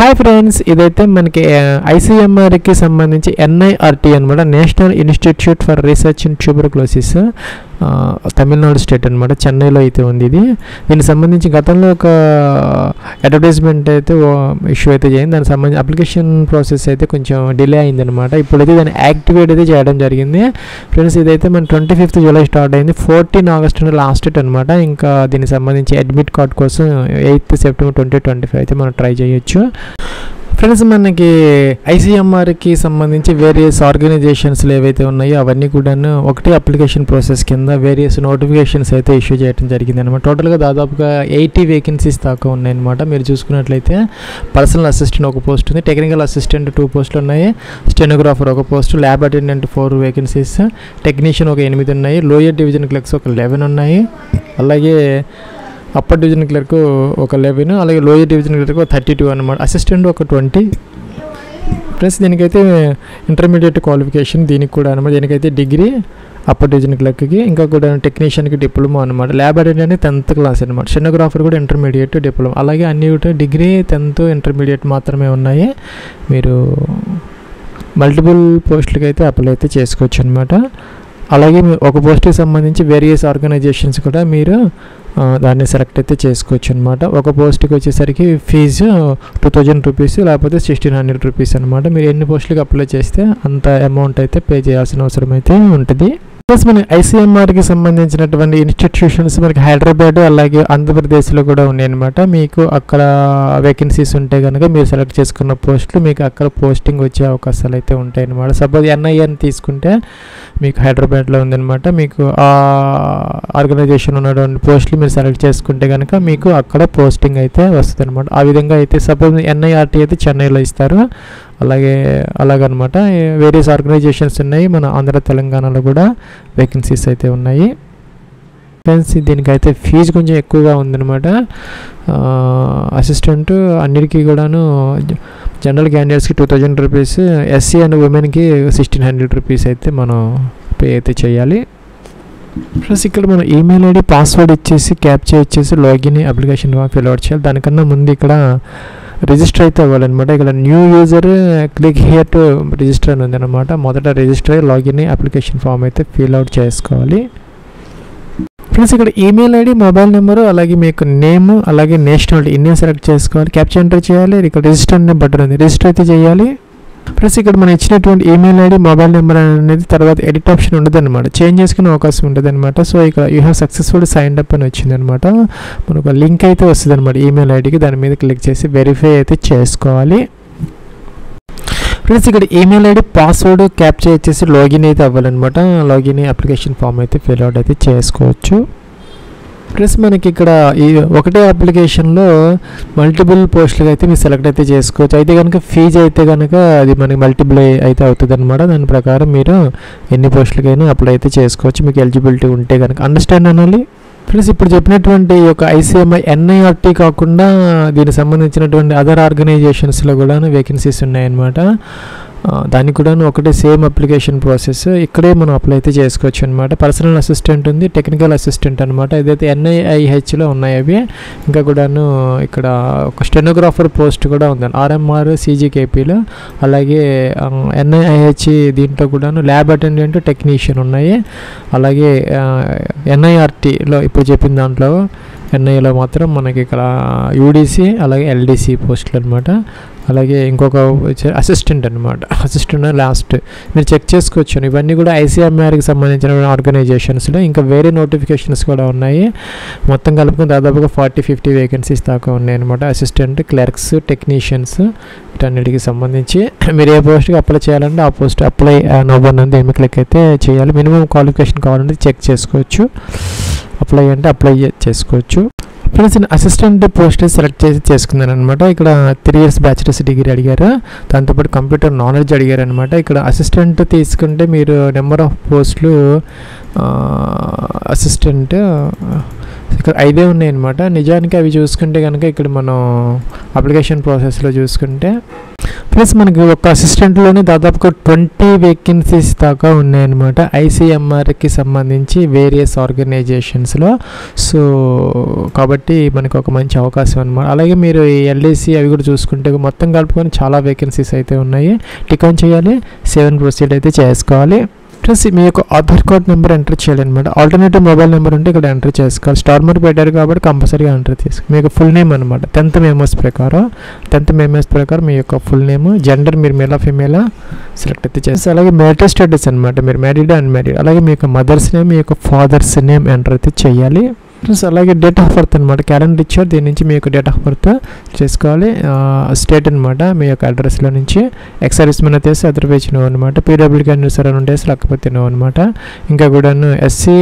Hi friends, ఇదైతే మనకి ఐసీఎంఆర్కి సంబంధించి ఎన్ఐఆర్టీ అనమాట, national institute for research in tuberculosis, Tamil Nadu state అనమాట, చెన్నైలో అయితే ఉంది. దీనికి సంబంధించి గతంలో ఒక అడ్వర్టైజ్మెంట్ అయితే ఇష్యూ అయితే చేయండి. దానికి సంబంధించి అప్లికేషన్ ప్రాసెస్ అయితే కొంచెం డిలే అయిందనమాట. ఇప్పుడైతే దాన్ని యాక్టివేట్ అయితే చేయడం జరిగింది ఫ్రెండ్స్. ఇదైతే మన 25th జూలై స్టార్ట్ అయింది, 14 ఆగస్ట్ లాస్ట్ డేట్ అనమాట. ఇంకా దీనికి సంబంధించి అడ్మిట్ కార్డ్ కోసం 8th సెప్టెంబర్ 2025 అయితే మనం ట్రై చేయొచ్చు ఫ్రెండ్స్. మనకి ఐసీఎంఆర్కి సంబంధించి వేరియస్ ఆర్గనైజేషన్స్లు ఏవైతే ఉన్నాయో అవన్నీ కూడాను ఒకటే అప్లికేషన్ ప్రాసెస్ కింద వేరియస్ నోటిఫికేషన్స్ అయితే ఇష్యూ చేయడం జరిగింది అనమాట. టోటల్గా దాదాపుగా 80 వేకెన్సీస్ దాకా ఉన్నాయన్నమాట. మీరు చూసుకున్నట్లయితే పర్సనల్ అసిస్టెంట్ ఒక పోస్ట్ ఉంది, టెక్నికల్ అసిస్టెంట్ 2 పోస్టులు ఉన్నాయి, స్టెనోగ్రాఫర్ ఒక post, lab attendant 4 vacancies, technician ఒక 8 ఉన్నాయి, లోయర్ డివిజన్ క్లర్క్స్ ఒక 11 ఉన్నాయి, అలాగే అప్పర్ డివిజన్ క్లర్క్ ఒక 11, అలాగే లోయర్ డివిజన్ క్లర్క్ ఒక 32 అనమాట, అసిస్టెంట్ ఒక 20 ప్లస్ దీనికైతే ఇంటర్మీడియట్ క్వాలిఫికేషన్ దీనికి కూడా అనమాట. దీనికైతే డిగ్రీ అప్పర్ డివిజన్ క్లర్క్కి, ఇంకా కూడా టెక్నీషియన్కి డిప్లొమా అనమాట, ల్యాబ్ అటెండెంట్ 10th క్లాస్ అనమాట, స్టెనోగ్రాఫర్ కూడా ఇంటర్మీడియట్ డిప్లొమా, అలాగే అన్ని కూడా డిగ్రీ 10th ఇంటర్మీడియట్ మాత్రమే ఉన్నాయి. మీరు మల్టిపుల్ పోస్టులకి అయితే అప్లై అయితే చేసుకోవచ్చు అనమాట. అలాగే ఒక పోస్ట్కి సంబంధించి వేరియస్ ఆర్గనైజేషన్స్ కూడా మీరు దాన్ని సెలెక్ట్ అయితే చేసుకోవచ్చు అనమాట. ఒక పోస్ట్కి వచ్చేసరికి ఫీజు 2000 రూపీస్ లేకపోతే 1600 రూపీస్ అనమాట. మీరు ఎన్ని పోస్టులకి అప్లై చేస్తే అంత అమౌంట్ అయితే పే చేయాల్సిన అవసరం అయితే ఉంటుంది. ప్లస్ మన ఐసీఎంఆర్కి సంబంధించినటువంటి ఇన్స్టిట్యూషన్స్ మనకి హైదరాబాద్ అలాగే ఆంధ్రప్రదేశ్లో కూడా ఉన్నాయన్నమాట. మీకు అక్కడ వేకెన్సీస్ ఉంటే కనుక మీరు సెలెక్ట్ చేసుకున్న పోస్టులు మీకు అక్కడ పోస్టింగ్ వచ్చే అవకాశాలు అయితే ఉంటాయి అన్నమాట. సపోజ్ ఎన్ఐఎన్ తీసుకుంటే మీకు హైదరాబాద్లో ఉందన్నమాట. మీకు ఆ ఆర్గనైజేషన్ ఉన్నటువంటి పోస్టులు మీరు సెలెక్ట్ చేసుకుంటే కనుక మీకు అక్కడ పోస్టింగ్ అయితే వస్తుంది అనమాట. ఆ విధంగా అయితే సపోజ్ ఎన్ఐఆర్టీ అయితే చెన్నైలో ఇస్తారు, అలాగనమాట. వేరియస్ ఆర్గనైజేషన్స్ ఉన్నాయి, మన ఆంధ్ర తెలంగాణలో కూడా వేకెన్సీస్ అయితే ఉన్నాయి ఫ్రెండ్స్. దీనికైతే ఫీజు కొంచెం ఎక్కువగా ఉందన్నమాట. అసిస్టెంట్ అన్నిటికీ కూడాను జనరల్ క్యాండిడేట్స్కి 2000 రూపీస్, ఎస్సీ అండ్ ఉమెన్కి 1600 రూపీస్ అయితే మనం పే అయితే చేయాలి. ప్లస్ ఇక్కడ మనం ఈమెయిల్ ఐడి పాస్వర్డ్ ఇచ్చేసి క్యాప్చర్ ఇచ్చేసి login application form fill out చేయాలి. దానికన్నా ముందు ఇక్కడ రిజిస్టర్ అయితే అవ్వాలన్నమాట. ఇక్కడ new user click here to register అని ఉందన్నమాట. మొదట రిజిస్టర్ అయ్యి లాగిన్ అప్లికేషన్ ఫామ్ అయితే ఫిల్ అవుట్ చేసుకోవాలి ఫ్రెండ్స్. ఇక్కడ ఈమెయిల్ ఐడి, మొబైల్ నెంబరు, అలాగే మీకు నేమ్, అలాగే నేషనాలిటీ ఇన్ని సెలెక్ట్ చేసుకోవాలి. క్యాప్చర్ ఎంటర్ చేయాలి. ఇక్కడ రిజిస్టర్ అనే బటన్ ఉంది, రిజిస్టర్ అయితే చేయాలి ఫ్రెండ్స్. ఇక్కడ మనం ఇచ్చినటువంటి ఈమెయిల్ ఐడి, మొబైల్ నెంబర్ అనేది తర్వాత ఎడిట్ ఆప్షన్ ఉండదు అనమాట, చేంజ్ చేసుకునే అవకాశం ఉంటుంది అనమాట. సో ఇక్కడ you have successful signed up అని వచ్చింది అనమాట. మనకు లింక్ అయితే వస్తుంది అనమాట ఈమెయిల్ ఐడికి, దాని మీద క్లిక్ చేసి వెరిఫై అయితే చేసుకోవాలి ఫ్రెండ్స్. ఇక్కడ ఈమెయిల్ ఐడి పాస్వర్డ్ క్యాప్చర్ చేసి లాగిన్ అయితే అవ్వాలన్నమాట. లాగిన్ అప్లికేషన్ ఫామ్ అయితే ఫిల్ అవుట్ అయితే చేసుకోవచ్చు ప్లస్ మనకి ఇక్కడ ఈ ఒకటే అప్లికేషన్లో మల్టిపుల్ పోస్టులు అయితే మీరు సెలెక్ట్ అయితే చేసుకోవచ్చు. అయితే కనుక ఫీజు అయితే కనుక అది మనకి మల్టిపుల్ అయితే అవుతుంది అనమాట. దాని ప్రకారం మీరు ఎన్ని పోస్టులకైనా అప్లై అయితే చేసుకోవచ్చు మీకు ఎలిజిబిలిటీ ఉంటే కనుక. అండర్స్టాండ్ అనాలి ప్లస్. ఇప్పుడు చెప్పినటువంటి ఈ యొక్క ఐసీఎంఐ ఎన్ఐఆర్టీ కాకుండా దీనికి సంబంధించినటువంటి అదర్ ఆర్గనైజేషన్స్లో కూడా వేకెన్సీస్ ఉన్నాయన్నమాట. దానికి కూడా ఒకటే సేమ్ అప్లికేషన్ ప్రాసెస్, ఇక్కడే మనం అప్లై అయితే చేసుకోవచ్చు అనమాట. పర్సనల్ అసిస్టెంట్ ఉంది, టెక్నికల్ అసిస్టెంట్ అనమాట. ఇదైతే ఎన్ఐఐహెచ్లో ఉన్నాయి అవి. ఇంకా కూడాను ఇక్కడ ఒక స్టెనోగ్రాఫర్ పోస్ట్ కూడా ఉంది ఆర్ఎంఆర్ సీజీకేపీలో. అలాగే ఎన్ఐఐహెచ్ దీంట్లో కూడాను ల్యాబ్ అటెండెంట్, టెక్నీషియన్ ఉన్నాయి. అలాగే ఎన్ఐఆర్టీలో ఇప్పుడు చెప్పిన దాంట్లో ఎన్ఐలో మాత్రం మనకి ఇక్కడ యూడీసీ అలాగే ఎల్డీసీ పోస్టులు అనమాట. అలాగే ఇంకొక అసిస్టెంట్ అనమాట, అసిస్టెంట్ లాస్ట్ మీరు చెక్ చేసుకోవచ్చు. ఇవన్నీ కూడా ఐసీఎంఆర్కి సంబంధించిన ఆర్గనైజేషన్స్లో ఇంకా వేరే నోటిఫికేషన్స్ కూడా ఉన్నాయి. మొత్తం కలుపుకుని దాదాపుగా 40-50 వేకెన్సీస్ దాకా ఉన్నాయి అనమాట. అసిస్టెంట్, క్లర్క్స్, టెక్నీషియన్స్ వీటన్నిటికి సంబంధించి మీరు ఏ పోస్ట్కి అప్లై చేయాలంటే ఆ పోస్ట్ అప్లై నవ్వనంది ఏమి క్లిక్ అయితే చేయాలి. మినిమం క్వాలిఫికేషన్ కావాలంటే చెక్ చేసుకోవచ్చు. అప్లై అంటే అప్లై చేసుకోవచ్చు ఫ్రెండ్స్. అసిస్టెంట్ పోస్ట్ సెలెక్ట్ చేసుకున్నాను అనమాట. ఇక్కడ 3 years బ్యాచిలర్స్ డిగ్రీ అడిగారు, దాంతోపాటు కంప్యూటర్ నాలెడ్జ్ అడిగారు అనమాట. ఇక్కడ అసిస్టెంట్ తీసుకుంటే మీరు నెంబర్ ఆఫ్ పోస్టులు అసిస్టెంట్ ఇక్కడ 5 ఉన్నాయన్నమాట. నిజానికి అవి చూసుకుంటే కనుక ఇక్కడ మనం అప్లికేషన్ ప్రాసెస్లో చూసుకుంటే ప్లస్ మనకి ఒక అసిస్టెంట్లోనే దాదాపుగా 20 వేకెన్సీస్ దాకా ఉన్నాయన్నమాట ఐసీఎంఆర్కి సంబంధించి వేరియస్ ఆర్గనైజేషన్స్లో. సో కాబట్టి మనకు ఒక మంచి అవకాశం అనమాట. అలాగే మీరు ఈ ఎల్డీసీ అవి కూడా చూసుకుంటే మొత్తం కలుపుకొని చాలా వేకెన్సీస్ అయితే ఉన్నాయి. టిక్ ఆన్ చేయాలి, సేవ్ అండ్ ప్రొసీడ్ అయితే చేసుకోవాలి. ప్లస్ మీ యొక్క ఆధార్ కార్డ్ నెంబర్ ఎంటర్ చేయాలన్నమాట. ఆల్టర్నేటివ్ మొబైల్ నెంబర్ ఉంటే ఇక్కడ ఎంటర్ చేసుకోవాలి. స్టార్ మార్క్ పెట్టారు కాబట్టి కంపల్సరీగా ఎంటర్ చేసుకోవాలి. మీ యొక్క ఫుల్ నేమ్ అనమాట 10th మెమోస్ ప్రకారం మీ యొక్క ఫుల్ నేమ్, జెండర్ మీరు మేలా ఫీమేలా సెలెక్ట్ అయితే చేస్తారు. అలాగే మ్యారిటల్ స్టేటస్ అనమాట, మీరు మ్యారీడ్ అన్మ్యారీడ్. అలాగే మీ యొక్క మదర్స్ నేమ్, మీ యొక్క ఫాదర్స్ నేమ్ ఎంటర్ అయితే చేయాలి. ప్లస్ అలాగే డేట్ ఆఫ్ బర్త్ అనమాట, క్యాలెండర్ ఇచ్చారు, దీని నుంచి మీ యొక్క డేట్ ఆఫ్ బర్త్ చేసుకోవాలి. స్టేట్ అనమాట, మీ యొక్క అడ్రస్లో నుంచి ఎక్సర్వీస్ మన చేసి అదర్వైజ్ నో అనమాట. పీడబ్ల్యూడీ క్యాండిడేట్స్ అని ఉండేసి లేకపోతే నో అనమాట. ఇంకా కూడాను ఎస్సీ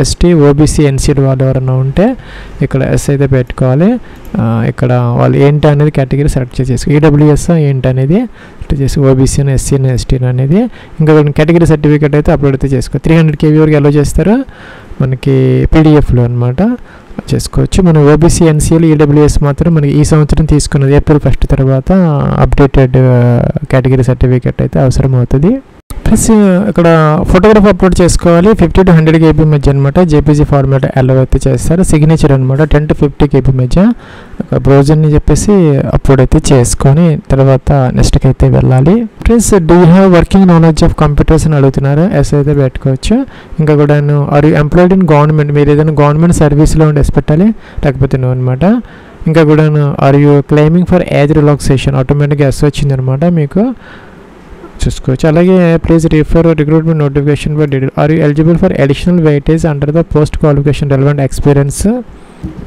ఎస్టీ ఓబీసీ ఎన్సీడీ వాళ్ళు ఎవరైనా ఉంటే ఇక్కడ ఎస్ అయితే పెట్టుకోవాలి. ఇక్కడ వాళ్ళు ఏంటి అనేది కేటగిరీ సెలెక్ట్ చేసేసి ఈడబ్ల్యూఎస్ ఏంటి అనేది చేసి ఓబీసీని ఎస్సీని ఎస్టీని అనేది. ఇంకా కేటగిరీ సర్టిఫికేట్ అయితే అప్లోడ్ అయితే చేసుకో. 300 KB వరకు అలో చేస్తారు మనకి పీడిఎఫ్లో అనమాట చేసుకోవచ్చు. మనం ఓబీసీ ఎన్సీఎల్ ఈడబ్ల్యూఎస్ మాత్రం మనకి ఈ సంవత్సరం తీసుకున్నది April 1 తర్వాత అప్డేటెడ్ కేటగిరీ సర్టిఫికేట్ అయితే అవసరం అవుతుంది. ప్లస్ ఇక్కడ ఫోటోగ్రాఫ్ అప్లోడ్ చేసుకోవాలి 50 to 100 KB మధ్య అనమాట. జేపీజీ ఫార్మాట్ అలౌ అయితే చేస్తారు. సిగ్నేచర్ అనమాట 10 to 50 KB మధ్య బ్రౌజర్ని చెప్పేసి అప్లోడ్ అయితే చేసుకొని తర్వాత నెక్స్ట్కి అయితే వెళ్ళాలి. Plus do you have working knowledge of computers అని అడుగుతున్నారు, ఎస్ అయితే పెట్టుకోవచ్చు. ఇంకా కూడా are you employed in government, మీరు ఏదైనా గవర్నమెంట్ సర్వీస్లో ఉండి ఎస్ పెట్టాలి, లేకపోతే నో అనమాట. ఇంకా కూడా are you claiming for age relaxation, ఆటోమేటిక్గా ఎస్ వచ్చింది అనమాట మీకు చూసుకోవచ్చు. అలాగే please refer recruitment notification for detail. Are you eligible for additional weightage under the post qualification relevant experience.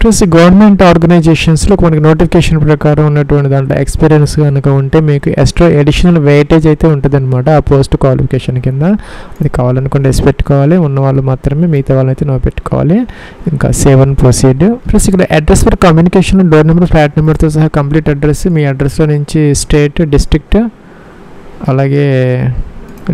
Plus government ఆర్గనైజేషన్స్లో మనకి నోటిఫికేషన్ ప్రకారం ఉన్నటువంటి దాంట్లో ఎక్స్పీరియన్స్ కనుక ఉంటే మీకు ఎక్స్ట్రా అడిషనల్ వెయిటేజ్ అయితే ఉంటుంది అనమాట ఆ పోస్ట్ క్వాలిఫికేషన్ కింద. అది కావాలనుకుంటే ఎస్ పెట్టుకోవాలి, ఉన్న వాళ్ళు మాత్రమే, మిగతా వాళ్ళు అయితే నో పెట్టుకోవాలి. ఇంకా సేవ్ అండ్ ప్రొసీడ్. ప్లస్ ఇక్కడ address for communication, door number, flat నెంబర్తో సహా కంప్లీట్ అడ్రస్, మీ అడ్రస్లో నుంచి స్టేట్, డిస్ట్రిక్ట్, అలాగే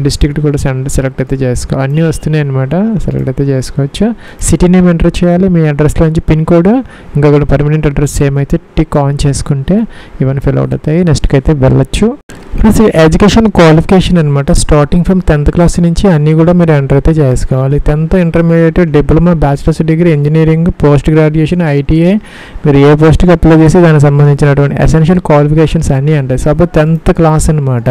డిస్ట్రిక్ట్ కూడా సెలెక్ట్ అయితే చేసుకోవాలి. అన్నీ వస్తున్నాయి అనమాట, సెలెక్ట్ అయితే చేసుకోవచ్చు. సిటీ నేమ్ ఎంటర్ చేయాలి, మీ అడ్రస్లో నుంచి పిన్ కోడ్, ఇంకా కూడా పర్మనెంట్ అడ్రస్ సేమ్ అయితే టిక్ ఆన్ చేసుకుంటే ఇవన్నీ ఫిల్ అవుట్ అవుతాయి. నెక్స్ట్కి అయితే వెళ్ళొచ్చు. ప్లస్ ఎడ్యుకేషన్ క్వాలిఫికేషన్ అనమాట, స్టార్టింగ్ ఫ్రమ్ 10th క్లాస్ నుంచి అన్నీ కూడా మీరు ఎంటర్ అయితే చేసుకోవాలి. 10th intermediate, diploma, bachelors degree, engineering, post graduation, ITI, మీరు ఏ పోస్ట్కి అప్లై చేసి దానికి సంబంధించినటువంటి ఎసెన్షియల్ క్వాలిఫికేషన్స్ అన్నీ ఉంటాయి. సపోజ్ 10th క్లాస్ అనమాట,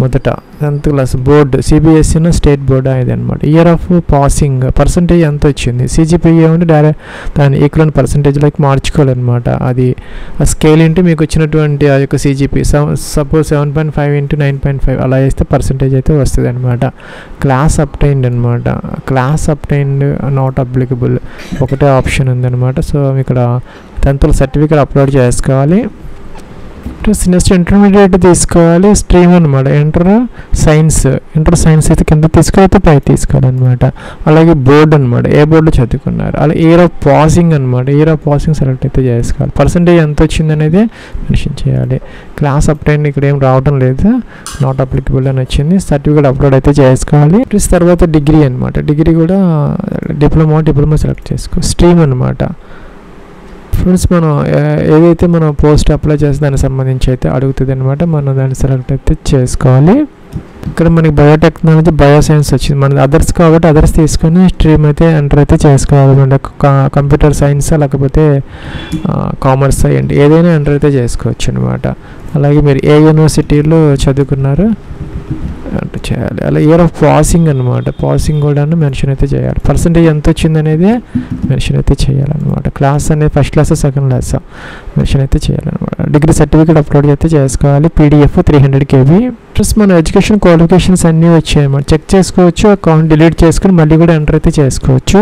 మొదట 10th class board, CBSE state board ఇది అనమాట. ఇయర్ ఆఫ్ పాసింగ్, పర్సంటేజ్ ఎంత వచ్చింది, సిజిపిఏ ఉండి డైరెక్ట్ దాని ఈక్వల్ పర్సంటేజ్లోకి మార్చుకోవాలన్నమాట. అది ఆ స్కేల్ ఏంటి మీకు వచ్చినటువంటి ఆ యొక్క సిజిపి, సపోజ్ 7.5 into 9.5 అలా వేస్తే పర్సంటేజ్ అయితే వస్తుంది అనమాట. క్లాస్ అప్టైన్డ్ అనమాట, క్లాస్ అప్టైన్డ్ నాట్ అప్లికబుల్ ఒకటే ఆప్షన్ ఉందన్నమాట. సో ఇక్కడ 10th సర్టిఫికేట్ అప్లోడ్ చేసుకోవాలి. నెక్స్ట్ ఇంటర్మీడియట్ తీసుకోవాలి, స్ట్రీమ్ అనమాట, ఇంటర్ సైన్స్ అయితే కింద తీసుకోవాలి, పై తీసుకోవాలన్నమాట. అలాగే బోర్డు అనమాట, ఏ బోర్డులో చదువుకున్నారు. అలా ఇయర్ ఆఫ్ పాసింగ్ అనమాట, ఇయర్ ఆఫ్ పాసింగ్ సెలెక్ట్ అయితే చేసుకోవాలి. పర్సంటేజ్ ఎంత వచ్చింది అనేది మెన్షన్ చేయాలి. క్లాస్ అప్టైన్ ఇక్కడ ఏం రావడం లేదు, నాట్ అప్లికబుల్ అని వచ్చింది. సర్టిఫికేట్ అప్లోడ్ అయితే చేసుకోవాలి. ప్లస్ తర్వాత డిగ్రీ అనమాట, డిగ్రీ కూడా డిప్లొమా సెలెక్ట్ చేసుకో. స్ట్రీమ్ అనమాట. ఫ్రెండ్స్ మనం ఏదైతే మనం పోస్ట్ అప్లై చేస్తే దానికి సంబంధించి అయితే అడుగుతుంది అనమాట, మనం దాన్ని సెలెక్ట్ అయితే చేసుకోవాలి. ఇక్కడ మనకి బయోటెక్నాలజీ, బయోసైన్స్ వచ్చింది, మన అదర్స్ కాబట్టి అదర్స్ తీసుకొని స్ట్రీమ్ అయితే ఎంటర్ అయితే చేసుకోవాలన్నమాట. కంప్యూటర్ సైన్స్ లేకపోతే కామర్స్ ఏంటి ఏదైనా ఎంటర్ అయితే చేసుకోవచ్చు అనమాట. అలాగే మీరు ఏ యూనివర్సిటీలో చదువుకున్నారు అంటే చేయాలి. అలా ఇయర్ ఆఫ్ పాసింగ్ అనమాట, పాసింగ్ కూడా మెన్షన్ అయితే చేయాలి. పర్సంటేజ్ ఎంత వచ్చింది అనేది మెన్షన్ అయితే చేయాలన్నమాట. క్లాస్ అనేది first class, second class mention అయితే చేయాలన్నమాట. డిగ్రీ సర్టిఫికేట్ అప్లోడ్ అయితే చేసుకోవాలి, పీడిఎఫ్ 300 KB. ప్లస్ మన ఎడ్యుకేషన్ క్వాలిఫికేషన్స్ అన్నీ వచ్చాయన్నమాట, చెక్ చేసుకోవచ్చు. అకౌంట్ డిలీట్ చేసుకుని మళ్ళీ కూడా ఎంటర్ అయితే చేసుకోవచ్చు.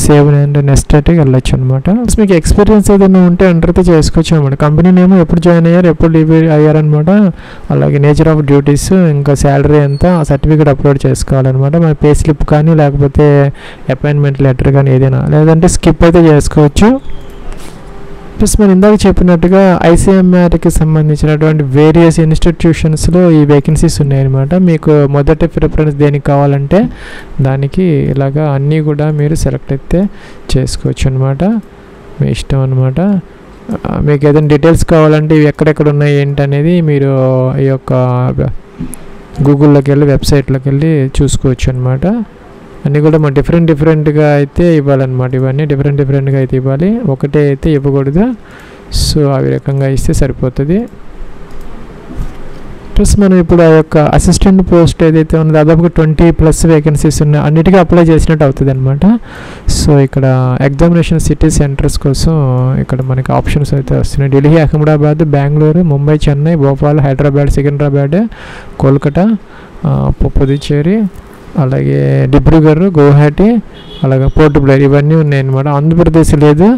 సేవ్ అండ్ నెక్స్ట్ అయితే వెళ్ళొచ్చు అనమాట. ప్లస్ మీకు ఎక్స్పీరియన్స్ ఏదైనా ఉంటే ఎంటర్ అయితే చేసుకోవచ్చు అనమాట. కంపెనీ నేమ్, ఎప్పుడు జాయిన్ అయ్యారు, ఎప్పుడు లీవ్ అయ్యారనమాట. అలాగే నేచర్ ఆఫ్ డ్యూటీస్, ఇంకా శాలరీ ఎంత, సర్టిఫికేట్ అప్లోడ్ చేసుకోవాలన్నమాట. మన పే స్లిప్ కానీ లేకపోతే అపాయింట్మెంట్ లెటర్ కానీ ఏదైనా, లేదంటే స్కిప్ అయితే చేసుకోవచ్చు. ప్లస్ మనం ఇందాక చెప్పినట్టుగా ఐసీఎంఆర్కి సంబంధించినటువంటి వేరియస్ ఇన్స్టిట్యూషన్స్లో ఈ వేకెన్సీస్ ఉన్నాయన్నమాట. మీకు మొదటి ప్రిఫరెన్స్ దేనికి కావాలంటే దానికి ఇలాగా అన్నీ కూడా మీరు సెలెక్ట్ అయితే చేసుకోవచ్చు అనమాట, మీ ఇష్టం అనమాట. మీకు ఏదైనా డీటెయిల్స్ కావాలంటే ఇవి ఎక్కడెక్కడ ఉన్నాయి ఏంటి అనేది మీరు ఈ యొక్క గూగుల్లోకి వెళ్ళి వెబ్సైట్లోకి వెళ్ళి చూసుకోవచ్చు అనమాట. అన్నీ కూడా మా డిఫరెంట్గా అయితే ఇవ్వాలన్నమాట. ఇవన్నీ డిఫరెంట్గా అయితే ఇవ్వాలి, ఒకటే అయితే ఇవ్వకూడదు. సో అవి రకంగా ఇస్తే సరిపోతుంది. ప్లస్ మనం ఇప్పుడు ఆ యొక్క అసిస్టెంట్ పోస్ట్ ఏదైతే ఉందో దాదాపుగా 20+ వేకెన్సీస్ ఉన్నాయి, అన్నిటికీ అప్లై చేసినట్టు అవుతుంది అనమాట. సో ఇక్కడ ఎగ్జామినేషన్ సిటీ సెంటర్స్ కోసం ఇక్కడ మనకి ఆప్షన్స్ అయితే వస్తున్నాయి. ఢిల్లీ, అహ్మదాబాద్, బెంగళూరు, ముంబై, చెన్నై, భోపాల్, హైదరాబాద్, సికింద్రాబాద్, కోల్కతా, పుదుచ్చేరి, అలాగే డిబ్రూగఢ్, గౌహటి, అలాగే పోర్ట్ బ్లెయిర్ ఇవన్నీ ఉన్నాయి అన్నమాట. ఆంధ్రప్రదేశ్ లేదు,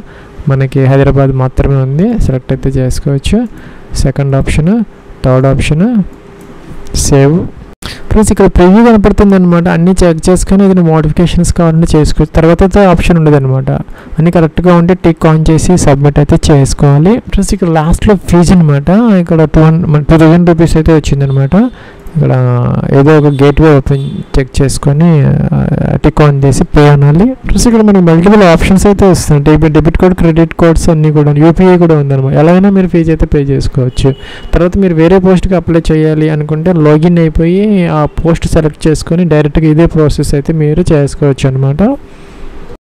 మనకి హైదరాబాద్ మాత్రమే ఉంది. సెలెక్ట్ అయితే చేసుకోవచ్చు. Second option, third option save. Plus ఇక్కడ ప్రివ్యూ కనపడుతుంది అనమాట. అన్నీ చెక్ చేసుకొని ఏదైనా మోడిఫికేషన్స్ కావాలంటే చేసుకోవచ్చు. తర్వాత ఆప్షన్ ఉండదు అనమాట. అన్నీ కరెక్ట్గా ఉంటే టిక్ ఆన్ చేసి సబ్మిట్ అయితే చేసుకోవాలి. ప్లస్ ఇక్కడ లాస్ట్లో ఫీజు అనమాట. ఇక్కడ 2000 రూపీస్ అయితే వచ్చిందనమాట. ఇక్కడ ఏదో ఒక గేట్వే ఓపెన్ చెక్ చేసుకొని టిక్ ఆన్ చేసి పే అనాలి. ప్లస్ ఇక్కడ మనకి మల్టిపుల్ ఆప్షన్స్ అయితే వస్తాయి. డెబిట్ కార్డ్, క్రెడిట్ కార్డ్స్ అన్నీ కూడా, యూపీఐ కూడా ఉందన్నమాట. ఎలా అయినా మీరు ఫీజు అయితే పే చేసుకోవచ్చు. తర్వాత మీరు వేరే పోస్ట్కి అప్లై చేయాలి అనుకుంటే లాగిన్ అయిపోయి ఆ పోస్ట్ సెలెక్ట్ చేసుకొని డైరెక్ట్గా ఇదే ప్రాసెస్ అయితే మీరు చేసుకోవచ్చు అనమాట.